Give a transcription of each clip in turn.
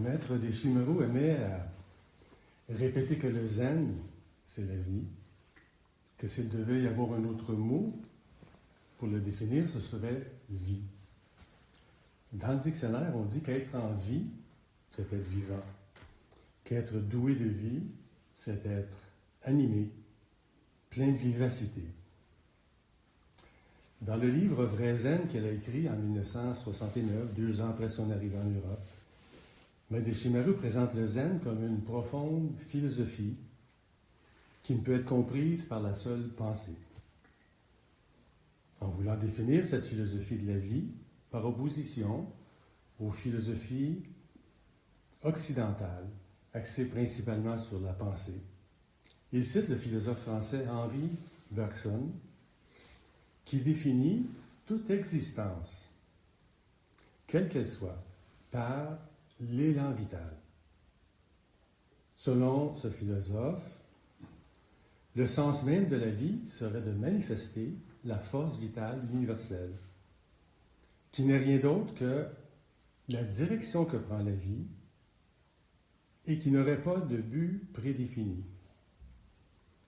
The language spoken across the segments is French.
Maître Deschimereau aimait répéter que le zen, c'est la vie, que s'il devait y avoir un autre mot pour le définir, ce serait vie. Dans le dictionnaire, on dit qu'être en vie, c'est être vivant. Qu'être doué de vie, c'est être animé, plein de vivacité. Dans le livre Vrai Zen qu'elle a écrit en 1969, 2 ans après son arrivée en Europe, Maître Deschimereau présente le zen comme une profonde philosophie qui ne peut être comprise par la seule pensée. En voulant définir cette philosophie de la vie par opposition aux philosophies occidentales, axées principalement sur la pensée, il cite le philosophe français Henri Bergson, qui définit toute existence, quelle qu'elle soit, par l'élan vital. Selon ce philosophe, le sens même de la vie serait de manifester la force vitale universelle, qui n'est rien d'autre que la direction que prend la vie et qui n'aurait pas de but prédéfini.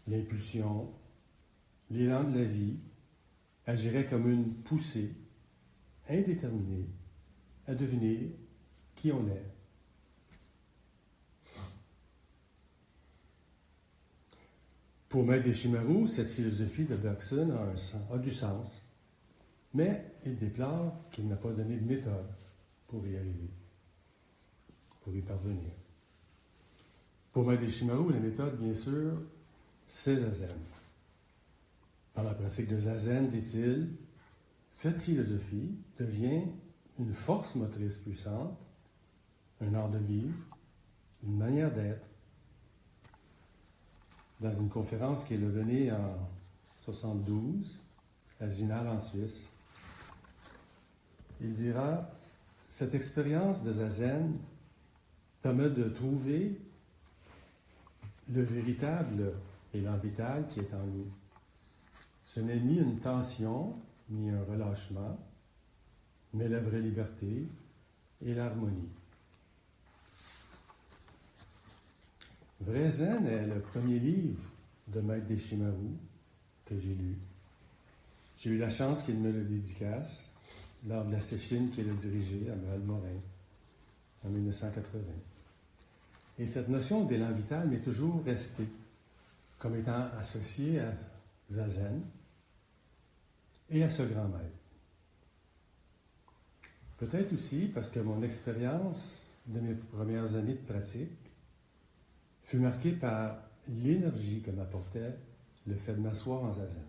L'impulsion, l'élan de la vie agirait comme une poussée indéterminée à devenir qui on est. Pour Maître Deschimereau, cette philosophie de Bergson a du sens, mais il déplore qu'il n'a pas donné de méthode pour y arriver, pour y parvenir. Pour Maître Deschimereau, la méthode, bien sûr, c'est Zazen. Par la pratique de Zazen, dit-il, cette philosophie devient une force motrice puissante, un art de vivre, une manière d'être. Dans une conférence qu'il a donnée en 1972 à Zinal en Suisse, il dira « Cette expérience de Zazen permet de trouver le véritable élan vital qui est en nous. Ce n'est ni une tension, ni un relâchement, mais la vraie liberté et l'harmonie. » Vrai Zen est le premier livre de Maître Deschimereau que j'ai lu. J'ai eu la chance qu'il me le dédicace lors de la séchine qu'il a dirigée à Val-Morin en 1980. Et cette notion d'élan vital m'est toujours restée comme étant associée à Zazen et à ce grand maître. Peut-être aussi parce que mon expérience de mes premières années de pratique fut marquée par l'énergie que m'apportait le fait de m'asseoir en zazen.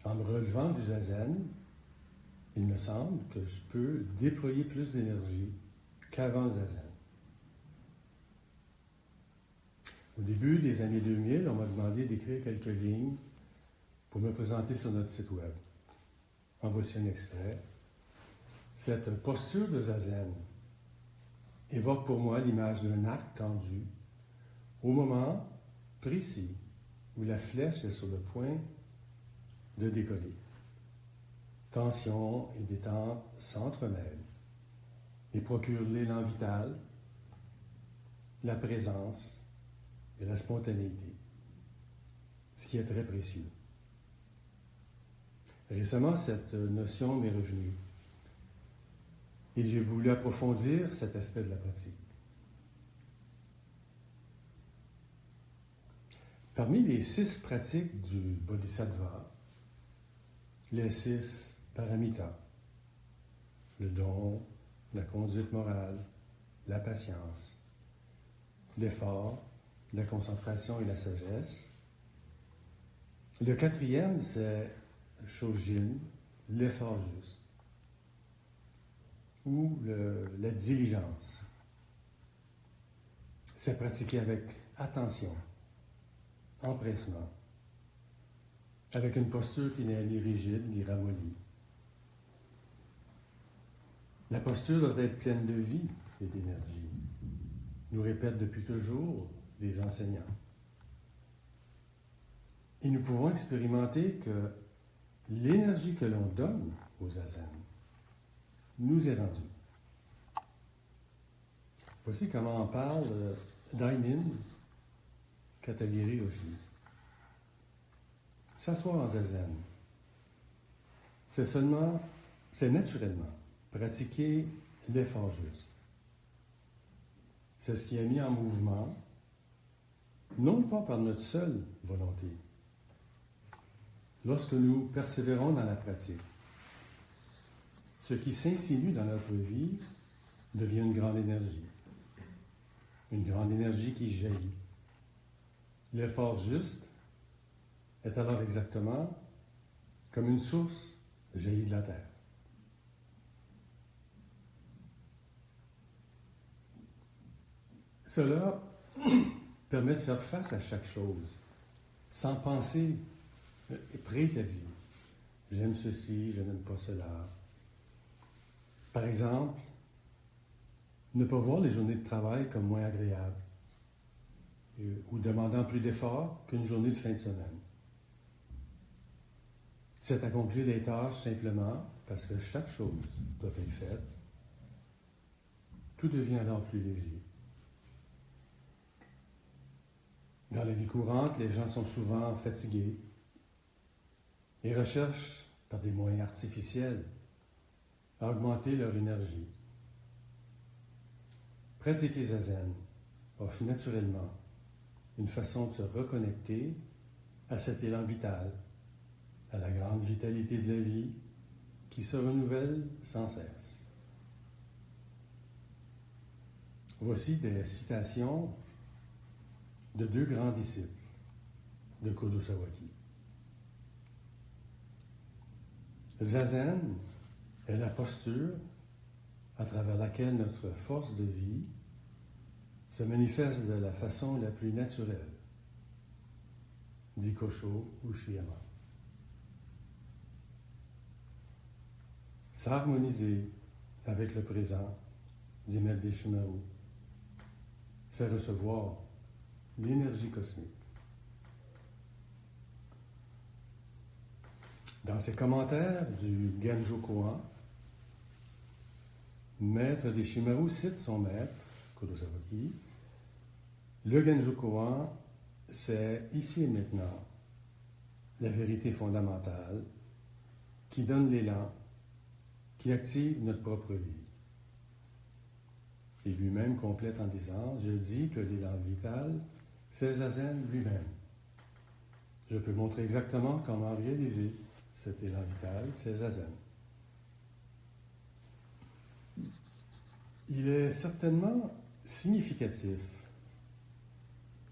En me relevant du zazen, il me semble que je peux déployer plus d'énergie qu'avant le zazen. Au début des années 2000, on m'a demandé d'écrire quelques lignes pour me présenter sur notre site web. En voici un extrait. Cette posture de zazen évoque pour moi l'image d'un arc tendu au moment précis où la flèche est sur le point de décoller. Tension et détente s'entremêlent et procurent l'élan vital, la présence et la spontanéité, ce qui est très précieux. Récemment, cette notion m'est revenue et j'ai voulu approfondir cet aspect de la pratique. Parmi les 6 pratiques du Bodhisattva, les 6 paramitas, le don, la conduite morale, la patience, l'effort, la concentration et la sagesse. Le 4e, c'est Shojin, l'effort juste, ou la diligence. C'est pratiqué avec attention, empressement, avec une posture qui n'est ni rigide ni ramollie. La posture doit être pleine de vie et d'énergie, nous répètent depuis toujours les enseignants. Et nous pouvons expérimenter que l'énergie que l'on donne au zazen nous est rendue. Voici comment en parle Dainin Katagiri Roshi. S'asseoir en zazen, c'est naturellement pratiquer l'effort juste. C'est ce qui est mis en mouvement, non pas par notre seule volonté. Lorsque nous persévérons dans la pratique, ce qui s'insinue dans notre vie devient une grande énergie qui jaillit. L'effort juste est alors exactement comme une source jaillie de la terre. Cela permet de faire face à chaque chose, sans penser préétablie. J'aime ceci, je n'aime pas cela. Par exemple, ne pas voir les journées de travail comme moins agréables ou demandant plus d'efforts qu'une journée de fin de semaine. C'est accomplir les tâches simplement parce que chaque chose doit être faite. Tout devient alors plus léger. Dans la vie courante, les gens sont souvent fatigués et recherchent, par des moyens artificiels, à augmenter leur énergie. Pratiquer Zazen offre naturellement une façon de se reconnecter à cet élan vital, à la grande vitalité de la vie qui se renouvelle sans cesse. Voici des citations de deux grands disciples de Kodo Sawaki. Zazen est la posture à travers laquelle notre force de vie se manifeste de la façon la plus naturelle, dit Kosho Ushiyama. S'harmoniser avec le présent, dit Maître Deshimaru, c'est recevoir l'énergie cosmique. Dans ses commentaires du Genjo Koan, Maître Deshimaru cite son maître, Kodo Sawaki. Le Genjo Koan, c'est ici et maintenant la vérité fondamentale qui donne l'élan, qui active notre propre vie. Et lui-même complète en disant, je dis que l'élan vital, c'est Zazen lui-même. Je peux montrer exactement comment réaliser cet élan vital, c'est Zazen. Il est certainement significatif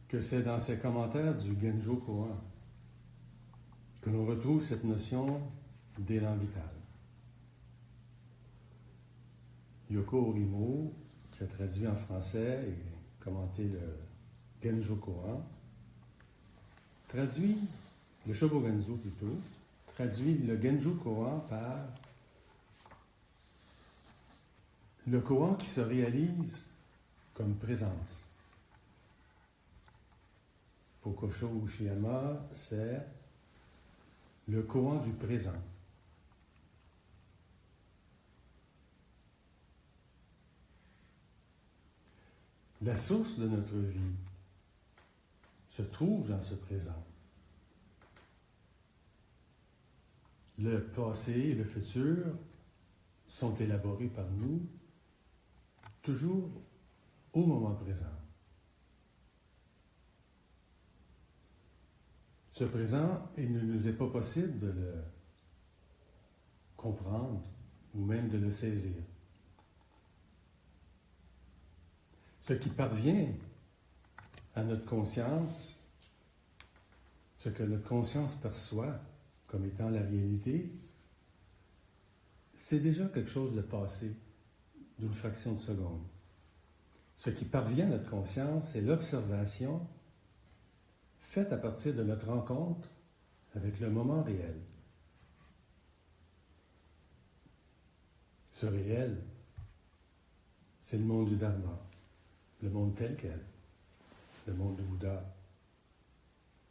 que c'est dans ses commentaires du Genjo Koan que l'on retrouve cette notion d'élan vital. Yoko Orimo, qui a traduit en français et commenté le Genjo Koan, traduit, le Shobogenzo plutôt, traduit le Genjo Koan par le koan qui se réalise comme présence. Pour Kosho Ushiyama, c'est le koan du présent. La source de notre vie se trouve dans ce présent. Le passé et le futur sont élaborés par nous toujours au moment présent. Ce présent, il ne nous est pas possible de le comprendre ou même de le saisir. Ce qui parvient à notre conscience, ce que notre conscience perçoit comme étant la réalité, c'est déjà quelque chose de passé, d'une fraction de seconde. Ce qui parvient à notre conscience, c'est l'observation faite à partir de notre rencontre avec le moment réel. Ce réel, c'est le monde du Dharma, le monde tel quel, le monde du Bouddha,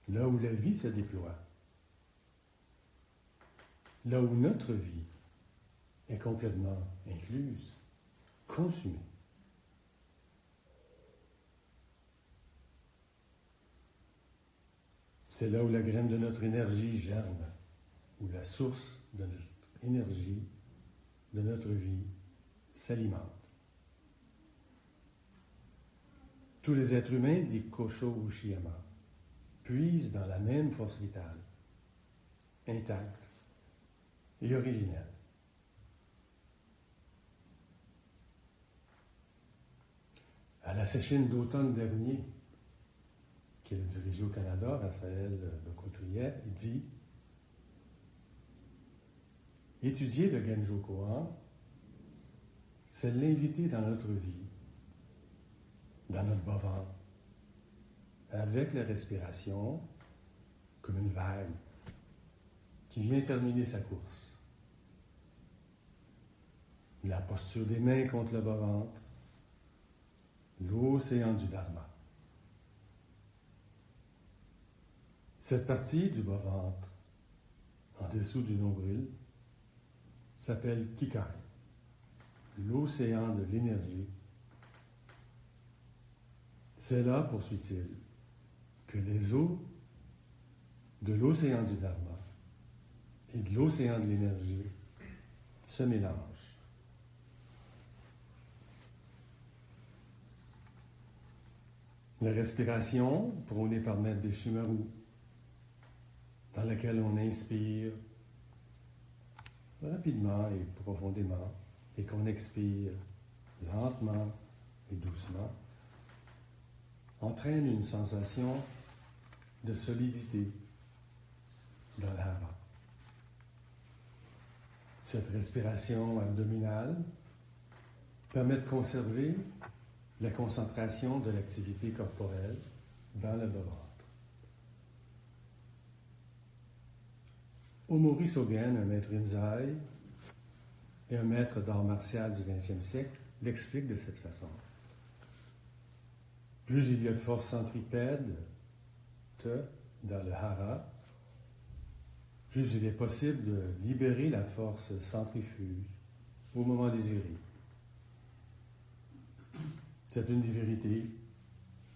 là où la vie se déploie, là où notre vie est complètement incluse, consumée. C'est là où la graine de notre énergie germe, où la source de notre énergie, de notre vie, s'alimente. Tous les êtres humains, dit Kosho Uchiyama, puisent dans la même force vitale, intacte et originelle. À la séchine d'automne dernier, qu'il a dirigé au Canada, Raphaël de Courtrier, il dit « Étudier le Genjo Koan, c'est l'inviter dans notre vie, dans notre bas-ventre, avec la respiration, comme une vague qui vient terminer sa course. La posture des mains contre le bas-ventre, l'océan du Dharma. Cette partie du bas-ventre, en dessous du nombril, s'appelle Kikai, l'océan de l'énergie. C'est là, poursuit-il, que les eaux de l'océan du Dharma et de l'océan de l'énergie se mélangent. La respiration, prônée par Maître Deshimaru, dans laquelle on inspire rapidement et profondément et qu'on expire lentement et doucement, entraîne une sensation de solidité dans le hara. Cette respiration abdominale permet de conserver la concentration de l'activité corporelle dans le bas-ventre. Omori Sogen, un maître Rinzai et un maître d'art martial du XXe siècle, l'explique de cette façon. Plus il y a de force centripède, dans le hara, plus il est possible de libérer la force centrifuge au moment désiré. C'est une des vérités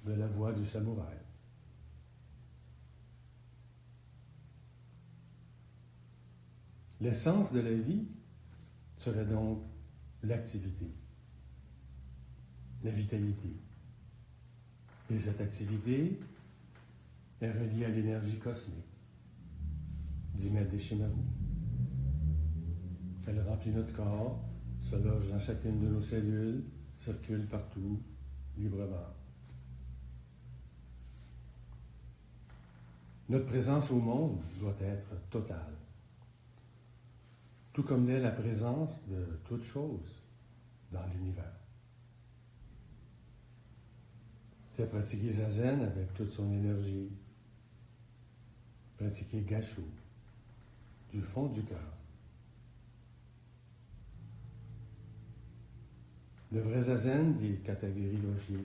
de la voie du samouraï. L'essence de la vie serait donc l'activité, la vitalité. Et cette activité est reliée à l'énergie cosmique, dit Maître Deshimaru. Elle remplit notre corps, se loge dans chacune de nos cellules, circule partout, librement. Notre présence au monde doit être totale, tout comme l'est la présence de toute chose dans l'univers. C'est pratiquer Zazen avec toute son énergie, pratiquer Gassho du fond du cœur. Le vrai Zazen, dit Katagiri Roshi,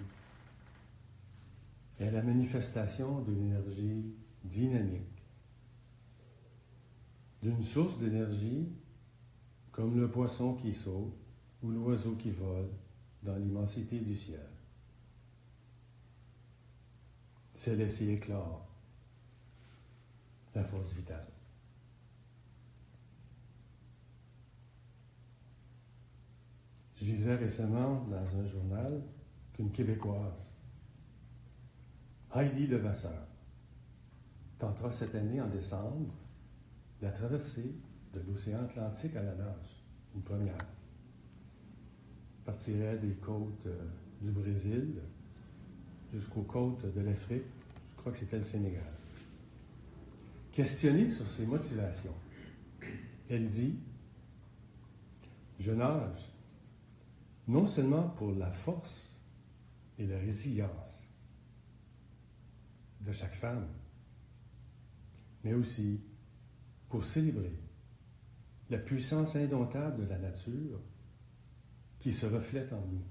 est la manifestation d'une énergie dynamique, d'une source d'énergie comme le poisson qui saute ou l'oiseau qui vole dans l'immensité du ciel. C'est laisser éclore la force vitale. Je lisais récemment dans un journal qu'une Québécoise, Heidi Levasseur, tentera cette année, en décembre, la traversée de l'océan Atlantique à la nage, une première. Partirait des côtes du Brésil jusqu'aux côtes de l'Afrique, je crois que c'était le Sénégal. Questionnée sur ses motivations, elle dit « Je nage non seulement pour la force et la résilience de chaque femme, mais aussi pour célébrer la puissance indomptable de la nature qui se reflète en nous.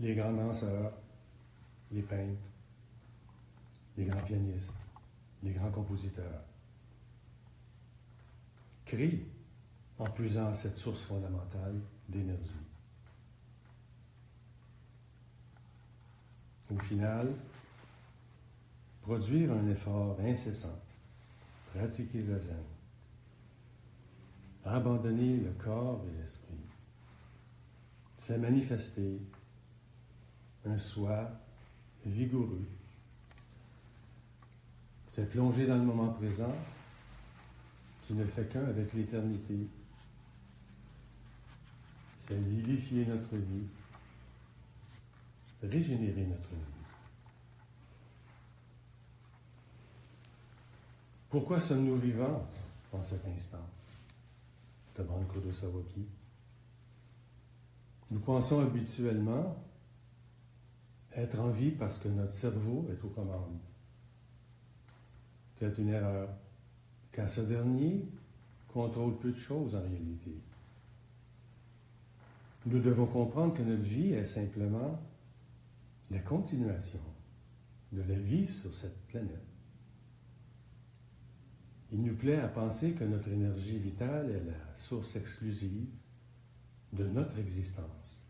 Les grands danseurs, les peintres, les grands pianistes, les grands compositeurs créent en puisant cette source fondamentale d'énergie. Au final, produire un effort incessant, pratiquer Zazen, abandonner le corps et l'esprit, c'est manifester un soi vigoureux. C'est plonger dans le moment présent qui ne fait qu'un avec l'éternité. C'est vivifier notre vie, régénérer notre vie. Pourquoi sommes-nous vivants en cet instant? Demande Kodo Sawaki. Nous pensons habituellement être en vie parce que notre cerveau est aux commandes. C'est une erreur, car ce dernier contrôle peu de choses en réalité. Nous devons comprendre que notre vie est simplement la continuation de la vie sur cette planète. Il nous plaît à penser que notre énergie vitale est la source exclusive de notre existence,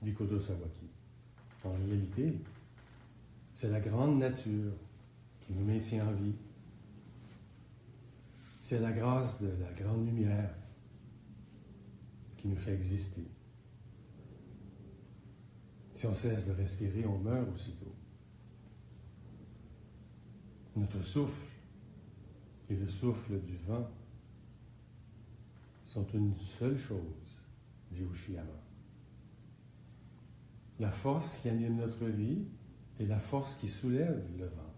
dit Kodo Sawaki. En réalité, c'est la grande nature qui nous maintient en vie. C'est la grâce de la grande lumière qui nous fait exister. Si on cesse de respirer, on meurt aussitôt. Notre souffle et le souffle du vent sont une seule chose, dit Ushiyama. La force qui anime notre vie et la force qui soulève le vent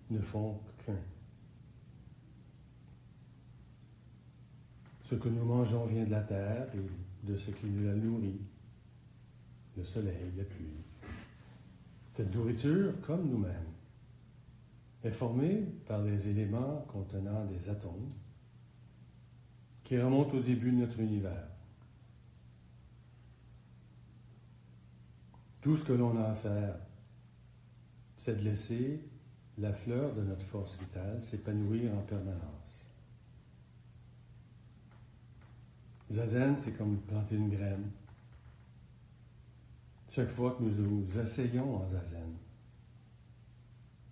ne font qu'un. Ce que nous mangeons vient de la terre et de ce qui nous la nourrit, le soleil, la pluie. Cette nourriture, comme nous-mêmes, est formée par les éléments contenant des atomes qui remontent au début de notre univers. Tout ce que l'on a à faire, c'est de laisser la fleur de notre force vitale s'épanouir en permanence. Zazen, c'est comme planter une graine. Chaque fois que nous essayons en Zazen,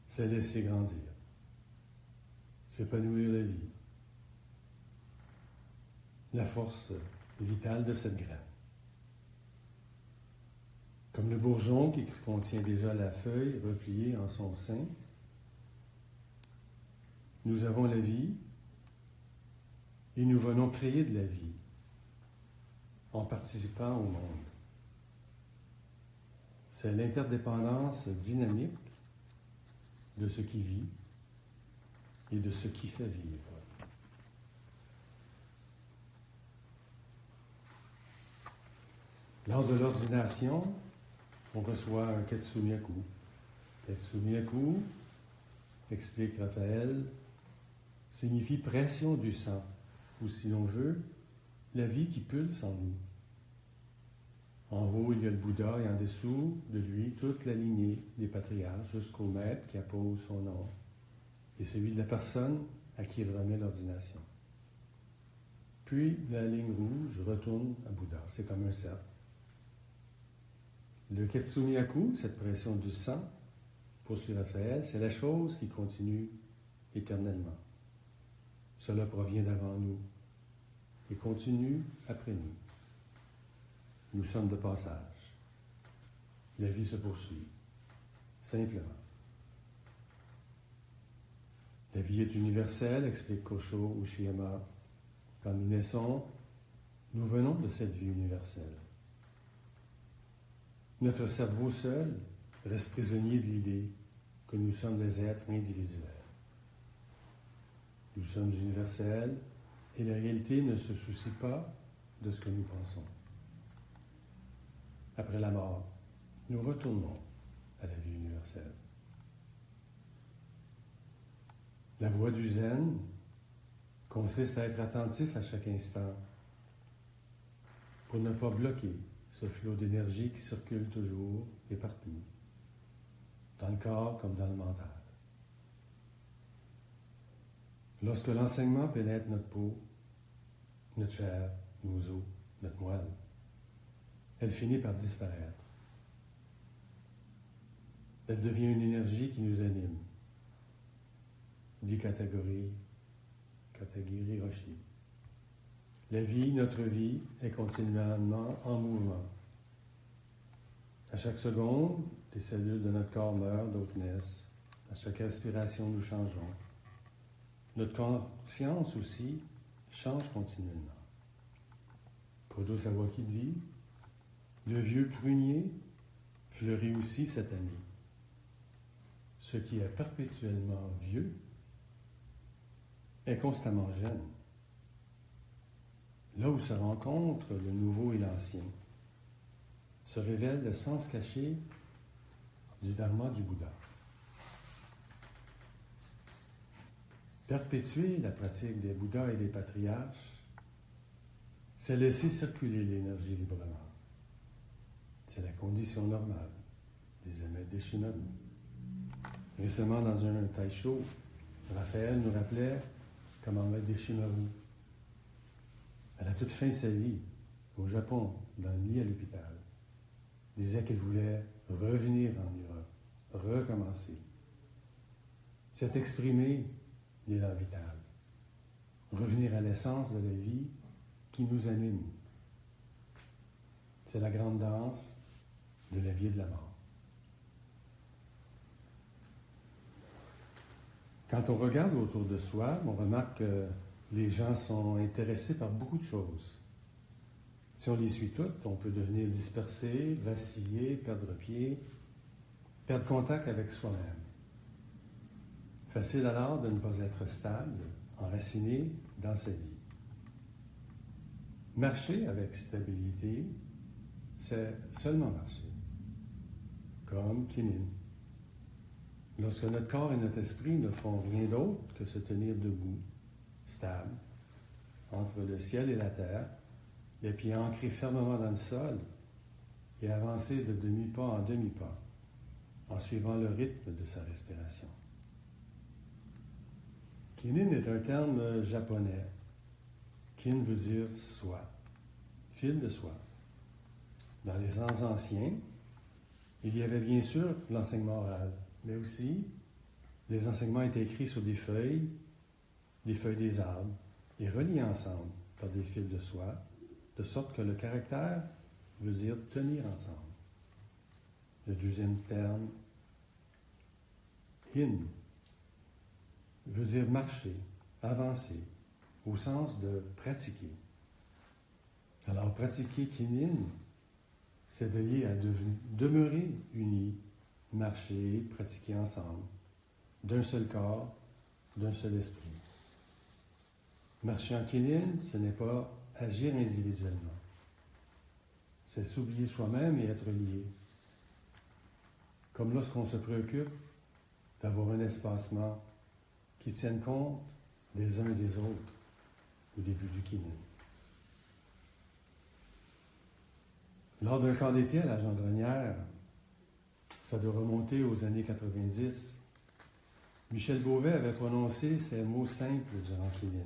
c'est laisser grandir, s'épanouir la vie, la force vitale de cette graine. Comme le bourgeon qui contient déjà la feuille repliée en son sein, nous avons la vie et nous venons créer de la vie en participant au monde. C'est l'interdépendance dynamique de ce qui vit et de ce qui fait vivre. Lors de l'ordination, on reçoit un Ketsumiaku. Ketsumiaku, explique Raphaël, signifie pression du sang, ou si l'on veut, la vie qui pulse en nous. En haut, il y a le Bouddha et en dessous de lui, toute la lignée des patriarches jusqu'au maître qui appose son nom et celui de la personne à qui il remet l'ordination. Puis, la ligne rouge retourne à Bouddha. C'est comme un cercle. Le Ketsumiaku, cette pression du sang, poursuit Raphaël, c'est la chose qui continue éternellement. Cela provient d'avant nous et continue après nous. Nous sommes de passage. La vie se poursuit, simplement. La vie est universelle, explique Kosho Ushiyama. Quand nous naissons, nous venons de cette vie universelle. Notre cerveau seul reste prisonnier de l'idée que nous sommes des êtres individuels. Nous sommes universels et la réalité ne se soucie pas de ce que nous pensons. Après la mort, nous retournons à la vie universelle. La voie du zen consiste à être attentif à chaque instant pour ne pas bloquer ce flot d'énergie qui circule toujours et partout, dans le corps comme dans le mental. Lorsque l'enseignement pénètre notre peau, notre chair, nos os, notre moelle, elle finit par disparaître. Elle devient une énergie qui nous anime. Dit Katagiri Roshi. La vie, notre vie, est continuellement en mouvement. À chaque seconde, les cellules de notre corps meurent, d'autres naissent. À chaque respiration, nous changeons. Notre conscience aussi change continuellement. Kodo Sawaki dit, le vieux prunier fleurit aussi cette année. Ce qui est perpétuellement vieux est constamment jeune. Là où se rencontrent le nouveau et l'ancien, se révèle le sens caché du Dharma du Bouddha. Perpétuer la pratique des Bouddhas et des patriarches, c'est laisser circuler l'énergie librement. C'est la condition normale des émeutes des shinobi. Récemment, dans un taisho, Raphaël nous rappelait comment mettre des Shimaru. À la toute fin de sa vie, au Japon, dans le lit à l'hôpital, disait qu'elle voulait revenir en Europe, recommencer. C'est exprimer l'élan vital, revenir à l'essence de la vie qui nous anime. C'est la grande danse de la vie et de la mort. Quand on regarde autour de soi, on remarque que les gens sont intéressés par beaucoup de choses. Si on les suit toutes, on peut devenir dispersé, vaciller, perdre pied, perdre contact avec soi-même. Facile alors de ne pas être stable, enraciné dans sa vie. Marcher avec stabilité, c'est seulement marcher, comme Kinin. Lorsque notre corps et notre esprit ne font rien d'autre que se tenir debout, stable, entre le ciel et la terre, les pieds ancrés fermement dans le sol et avancer de demi-pas en demi-pas, en suivant le rythme de sa respiration. Kinin est un terme japonais. Kin veut dire soi, fil de soi. Dans les temps anciens, il y avait bien sûr l'enseignement oral, mais aussi les enseignements étaient écrits sur des feuilles des arbres, et reliés ensemble par des fils de soie, de sorte que le caractère veut dire tenir ensemble. Le deuxième terme, hin, veut dire marcher, avancer, au sens de pratiquer. Alors, pratiquer kinin, c'est veiller à demeurer unis, marcher, pratiquer ensemble, d'un seul corps, d'un seul esprit. Marcher en kinin, ce n'est pas agir individuellement. C'est s'oublier soi-même et être lié. Comme lorsqu'on se préoccupe d'avoir un espacement qui tienne compte des uns et des autres au début du kinin. Lors d'un camp d'été à la Gendronnière, ça doit remonter aux années 90, Michel Beauvais avait prononcé ces mots simples durant Kinin.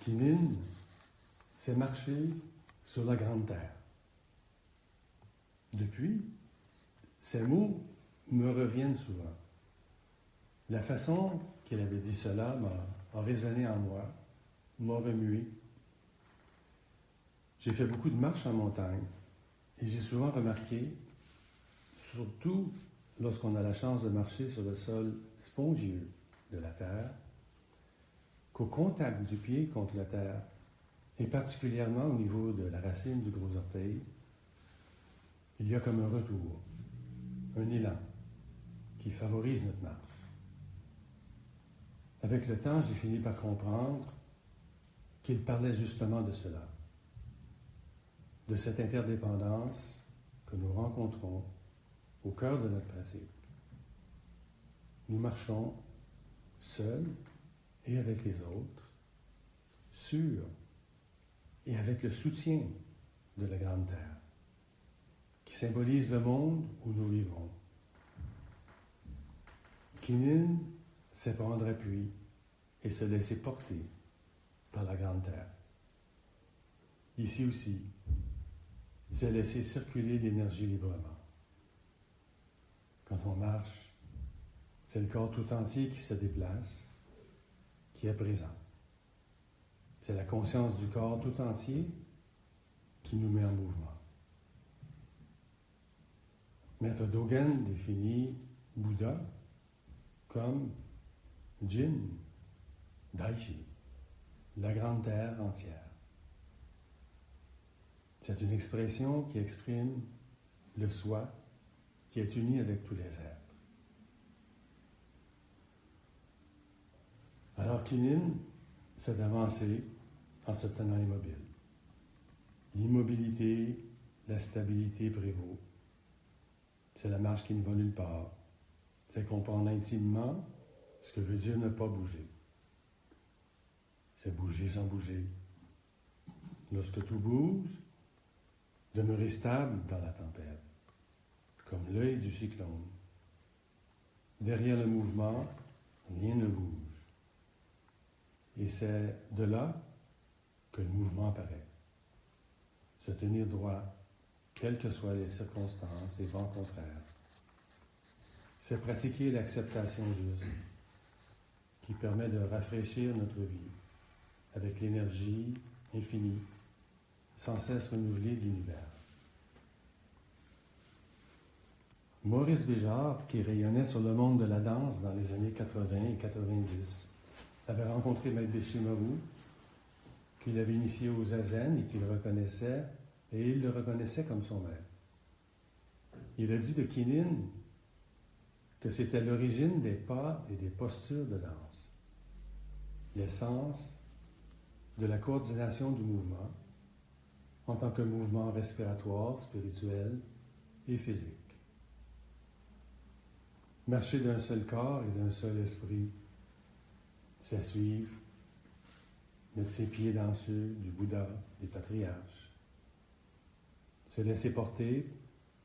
Kinin, c'est marcher sur la grande terre. Depuis, ces mots me reviennent souvent. La façon qu'il avait dit cela a résonné en moi, m'a remué. J'ai fait beaucoup de marches en montagne et j'ai souvent remarqué, surtout lorsqu'on a la chance de marcher sur le sol spongieux de la terre, qu'au contact du pied contre la terre, et particulièrement au niveau de la racine du gros orteil, il y a comme un retour, un élan qui favorise notre marche. Avec le temps, j'ai fini par comprendre qu'il parlait justement de cela, de cette interdépendance que nous rencontrons au cœur de notre pratique. Nous marchons seuls et avec les autres, sûrs et avec le soutien de la Grande Terre, qui symbolise le monde où nous vivons. Kinin, c'est prendre appui et se laisser porter par la Grande Terre. Ici aussi, c'est laisser circuler l'énergie librement. Quand on marche, c'est le corps tout entier qui se déplace, qui est présent. C'est la conscience du corps tout entier qui nous met en mouvement. Maître Dogen définit Bouddha comme Jin Daishi, la grande terre entière. C'est une expression qui exprime le soi qui est uni avec tous les êtres. Alors Kinin s'est avancé en se tenant immobile. L'immobilité, la stabilité prévaut. C'est la marche qui ne va nulle part. C'est comprendre intimement ce que veut dire ne pas bouger. C'est bouger sans bouger. Lorsque tout bouge, demeurer stable dans la tempête, comme l'œil du cyclone. Derrière le mouvement, rien ne bouge. Et c'est de là que le mouvement apparaît. Se tenir droit, quelles que soient les circonstances et vents contraires. C'est pratiquer l'acceptation juste, qui permet de rafraîchir notre vie avec l'énergie infinie, sans cesse renouvelée de l'univers. Maurice Béjart, qui rayonnait sur le monde de la danse dans les années 80 et 90, avait rencontré Maître Deshimaru, qu'il avait initié au zazen et qu'il reconnaissait, et il le reconnaissait comme son maître. Il a dit de Kinin que c'était l'origine des pas et des postures de danse, l'essence de la coordination du mouvement en tant que mouvement respiratoire, spirituel et physique. Marcher d'un seul corps et d'un seul esprit, c'est suivre, mettre ses pieds dans ceux du Bouddha, des patriarches, se laisser porter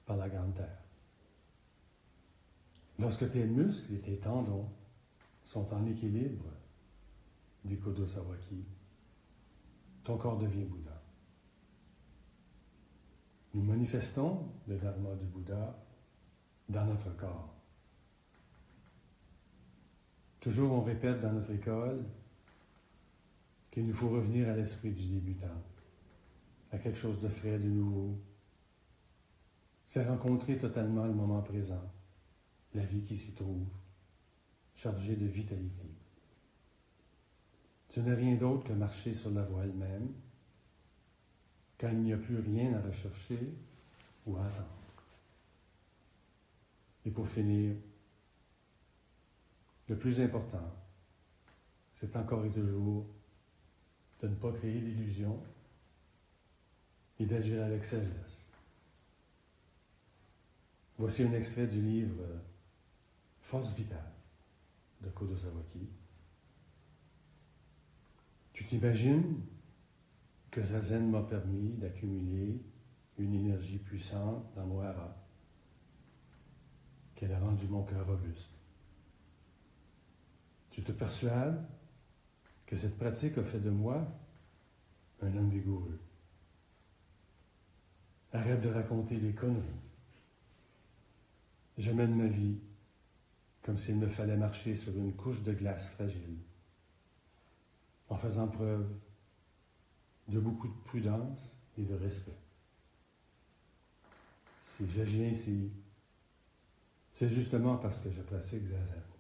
par la grande terre. Lorsque tes muscles et tes tendons sont en équilibre, dit Kodo Sawaki, ton corps devient Bouddha. Nous manifestons le dharma du Bouddha dans notre corps. Toujours on répète dans notre école qu'il nous faut revenir à l'esprit du débutant, à quelque chose de frais, de nouveau. C'est rencontrer totalement le moment présent, la vie qui s'y trouve, chargée de vitalité. Ce n'est rien d'autre que marcher sur la voie elle-même, quand il n'y a plus rien à rechercher ou à attendre. Et pour finir, le plus important, c'est encore et toujours de ne pas créer d'illusions et d'agir avec sagesse. Voici un extrait du livre Force vitale de Kodo Sawaki. Tu t'imagines que Zazen m'a permis d'accumuler une énergie puissante dans mon hara, qu'elle a rendu mon cœur robuste. Tu te persuades que cette pratique a fait de moi un homme vigoureux. Arrête de raconter des conneries. Je mène ma vie comme s'il me fallait marcher sur une couche de glace fragile, en faisant preuve de beaucoup de prudence et de respect. Si j'agis ainsi, c'est justement parce que je pratique Zazen.